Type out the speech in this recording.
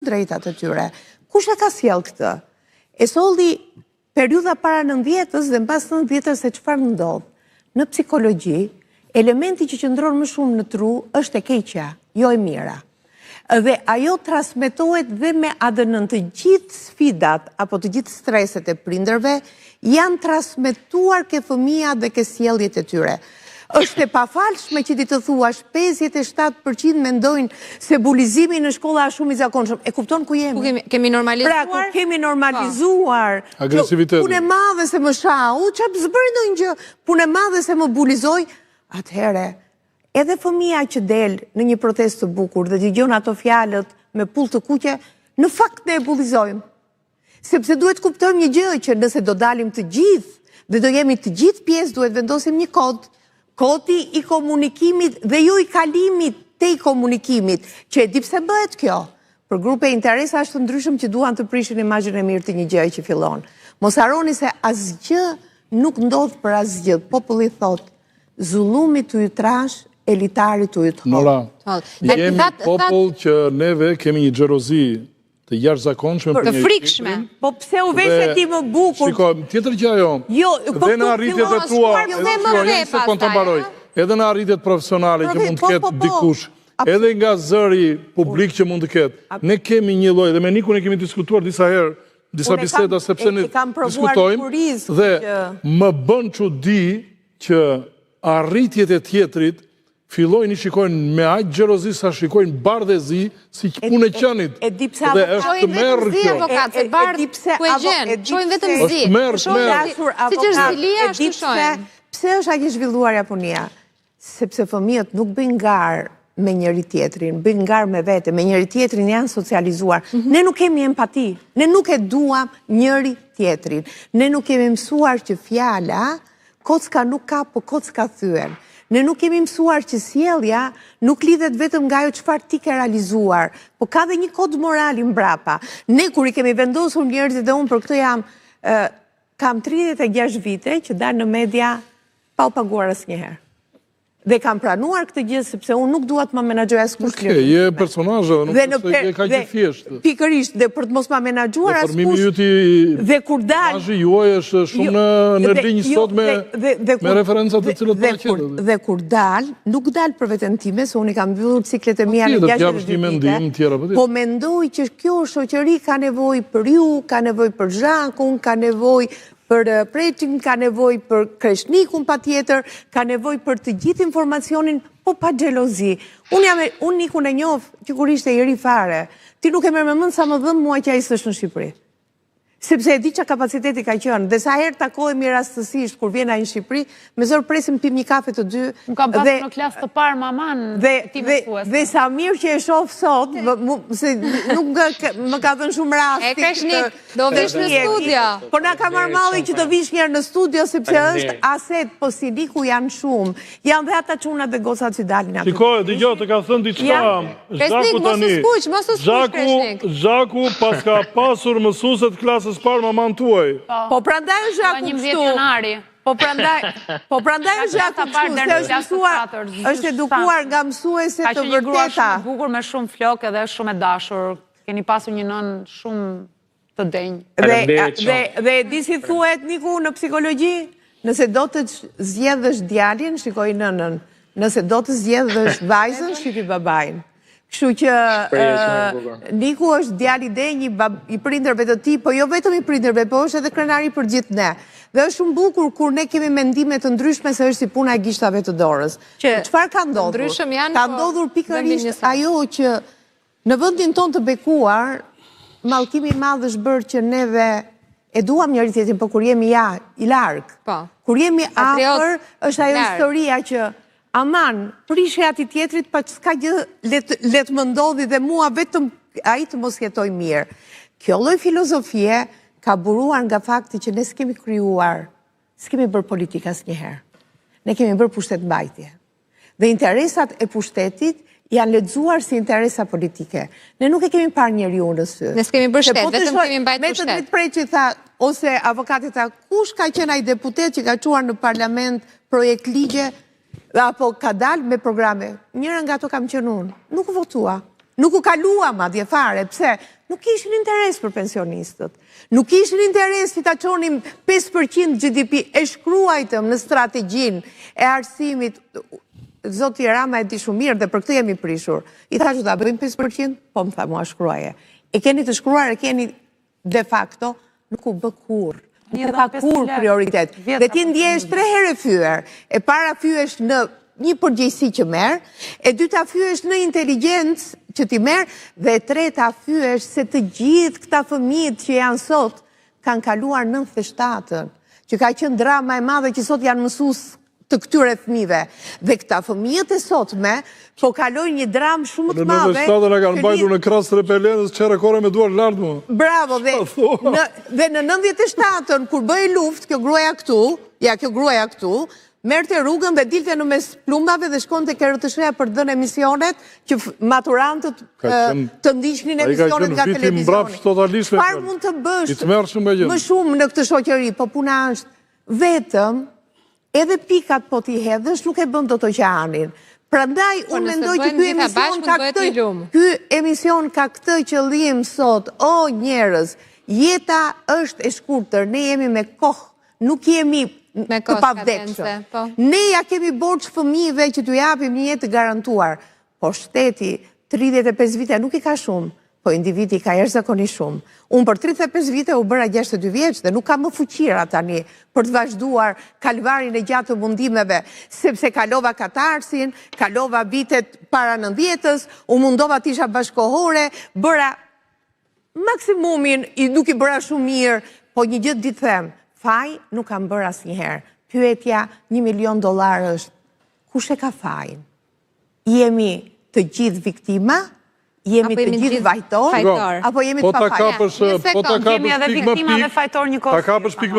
drejtat e tyre. Kush e ka sjell këtë? E solli periudha para 90-s dhe mbas 90-s se çfarë ndodh? Në psikologji, elementi që qëndron më shumë në tru është e keqja, jo e mira. Dhe ajo transmetohet dhe me ADN të gjithë sfidat apo të gjithë streset e prindërve janë transmetuar ke fëmia dhe ke sjelljet e tyre. Është e pafalshme që ti të thuash 57% mendojnë se bulizimi në shkolla është shumë i zakonshëm. E kupton ku jemi? Kemi normalizuar? Pra, ku kemi normalizuar agresivitetin. Punë e madhe se më shau, çfarë zbëri ndonjë gjë, punë e madhe se më bulizoj, atëherë edhe fëmia që del në një protestë të bukur dhe dëgjon ato fjalët me pull të kuqe, në fakt ne e bullizojmë. Sepse duhet kuptojmë një gjë që nëse do dalim të gjithë dhe do jemi të gjithë pjesë, duhet vendosim një kodi i komunikimit dhe jo i kalimit te i komunikimit, që e di pse bëhet kjo. Për grupe interesa është të ndryshëm që duan të prishin imazhin e mirë të një gjëje që fillon. Mos harroni se asgjë nuk ndodh për asgjë. Populli thot, zullumi të ju trash, elitari të ju të Nora, jemi popull që neve kemi një xherozi të jashtëzakonshme për të frikshme. Po pse u vesh ti më bukur? Shiko, tjetër gjë ajo. Jo, dhe në arritjet e tua, edhe në arritjet profesionale që mund të ketë dikush, edhe nga zëri publik që mund të ketë. Ne kemi një lloj dhe me Nikun e kemi diskutuar disa herë, disa biseda sepse ne diskutojmë dhe më bën çudi që arritjet e tjetrit fillojnë i shikojnë me aq xherozi sa shikojnë bardhëzi si punë e qenit. Dhe është merr kjo. Shojnë vetëm zi. Si që është zilia, ashtu shojnë. Pse është aq e zhvilluar Japonia? Sepse fëmijët nuk bëjnë garë me njëri tjetrin, bëjnë garë me vete, me njëri tjetrin janë socializuar. Ne nuk kemi empati, ne nuk e duam njëri tjetrin. Ne nuk kemi mësuar që fjala, kocka nuk ka, po kocka thyen. Ne nuk kemi mësuar që sjellja nuk lidhet vetëm nga ajo çfarë ti ke realizuar, po ka dhe një kod morali mbrapa. Ne kur i kemi vendosur njerëzit dhe unë për këtë kam 36 vite që dal në media pa u paguar asnjëherë. Dhe kam pranuar këtë gjë sepse unë nuk dua të më menaxhoj askush. Okej, je personazhe, nuk është se ka gjë thjesht. Pikërisht, dhe për të mos më menaxhuar askush. Dhe kur dal, imazhi juaj është shumë në linjë sot me referencat të cilat do të ketë. Dhe kur dal, nuk dal për veten time, se unë kam mbyllur ciklet e mia në 60 vite. Po mendoj që kjo shoqëri ka nevojë për ju, ka nevojë për zhakun, ka nevojë për preçin, ka nevojë për kreshnikun patjetër, ka nevojë për të gjithë informacionin, po pa xhelozi. Unë Nikun e njoh që kur ishte i ri fare. Ti nuk e merr mend sa më dhëm mua që ai s'është në Shqipëri. Sepse e di çka kapaciteti ka qenë. Dhe sa herë takohemi rastësisht kur vjen ai në Shqipëri, me zor presim pim një kafe të dy. Unë kam pasur në klasë të parë maman ti mësues. Dhe sa mirë që e shoh sot, se nuk më ka dhënë shumë rasti. E Kreshnik, do vish në studio. Po na ka marrë malli që do vish njerë në studio sepse është aset, po si Niku janë shumë. Janë dhe ata çunat dhe gocat që dalin aty. Shikoj, dëgjoj, të ka thënë diçka. Kreshnik, mos u skuq, Kreshnik. Zhaku pas ka pasur mësuese të klasës parë maman tuaj. Po prandaj është Zhaku kështu. Po prandaj është Zhaku kështu, se është edukuar nga mësuese të vërteta. Ka qenë një grua shumë bukur me shumë flok edhe shumë e dashur. Keni pasur një nën shumë të denjë. Dhe di si thuhet Niku në psikologji, nëse do të zgjedhësh djalin, shikoj nënën. Nëse do të zgjedhësh vajzën, shifi babain. Kështu që Niku është djali denj i prindërve të tij, po jo vetëm i prindërve, po është edhe krenari për gjithë ne. Dhe është shumë bukur kur ne kemi mendime të ndryshme se është si puna e gishtave të dorës. Çfarë ka ndodhur? Ka ndodhur pikërisht ajo që në vendin tonë të bekuar, mallkimi i madh është bërë që neve e duam njëri tjetrin, por kur jemi i larg, kur jemi afër, është ajo historia që aman, prishje ati tjetrit, pa s'ka gjë let më ndodhi dhe mua vetëm ai të mos jetoj mirë. Kjo lloj filozofie ka buruar nga fakti që ne s'kemi krijuar, s'kemi bërë politikë asnjëherë. Ne kemi bërë pushtetmbajtje. Dhe interesat e pushtetit janë lexuar si interesa politike. Ne nuk e kemi parë njeriu në sy. Ne s'kemi bërë shtet, vetëm kemi mbajtur shtet. Me të preçi tha, ose avokati tha, kush ka qenë ai deputet që ka çuar në parlament projekt ligje apo ka dalë me programe. Njëra nga ato kam qenë unë. Nuk votua. Nuk u kalua madje fare, pse? Nuk ishin interes për pensionistët. Nuk ishin interes që ta qonim 5% GDP, e shkruajtëm në strategjin e arsimit. Zoti Rama e di shumë mirë dhe për këtë jemi prishur. I tha që ta bëjmë 5%, po më tha mua shkruaje. E keni të shkruar, e keni de facto, nuk u bë kur. Nuk ka kur prioritet. Dhe ti ndjesh 3 herë fyer. E para fyesh në një përgjegjësi që merr, e dyta fyesh në inteligjencë që ti merr, dhe e treta fyesh se të gjithë këta fëmijët që janë sot kanë kaluar 97-ën, që ka qenë drama e madhe që sot janë mësues të këtyre fëmijëve. Dhe këta fëmijët e sotme po kalojnë një dramë shumë të madhe. Në 97-ën e kanë mbajtur në krahas repelenës çera kore me duar lart mua. Bravo, dhe në 97-ën kur bëi luftë kjo gruaja këtu, merrte rrugën dhe dilte në mes plumbave dhe shkonte ke RTS-ja për të dhënë emisionet që maturantët të ndiqnin emisionet nga televizioni. Çfarë mund të bësh më shumë në këtë shoqëri? Po puna është vetëm edhe pikat po t'i hedhësh nuk e bën dot oqeanin. Prandaj unë mendoj që ky emision ka këtë qëllim sot, o njerëz, jeta është e shkurtër, ne jemi me kohë, nuk jemi të pavdekshëm. Ne ja kemi borxh fëmijëve që t'u japim një jetë të garantuar. Po shteti 35 vite nuk i ka shumë, po individi ka jashtëzakonisht shumë. Unë për 35 vite u bëra 62 vjeç dhe nuk kam më fuqira tani për të vazhduar kalvarin e gjatë të mundimeve, sepse kalova katarsin, kalova vitet para 90-s, u mundova të isha bashkohore, bëra maksimumin, nuk i bëra shumë mirë, po një gjë ditë them, faj nuk kam bërë asnjëherë. Pyetja $1 milion është, kush e ka fajin? Jemi të gjithë viktima? Jemi të gjithë vajtor? Apo jemi të pa fajin? Po ta kapësh Jemi edhe viktima dhe fajtor një kohë.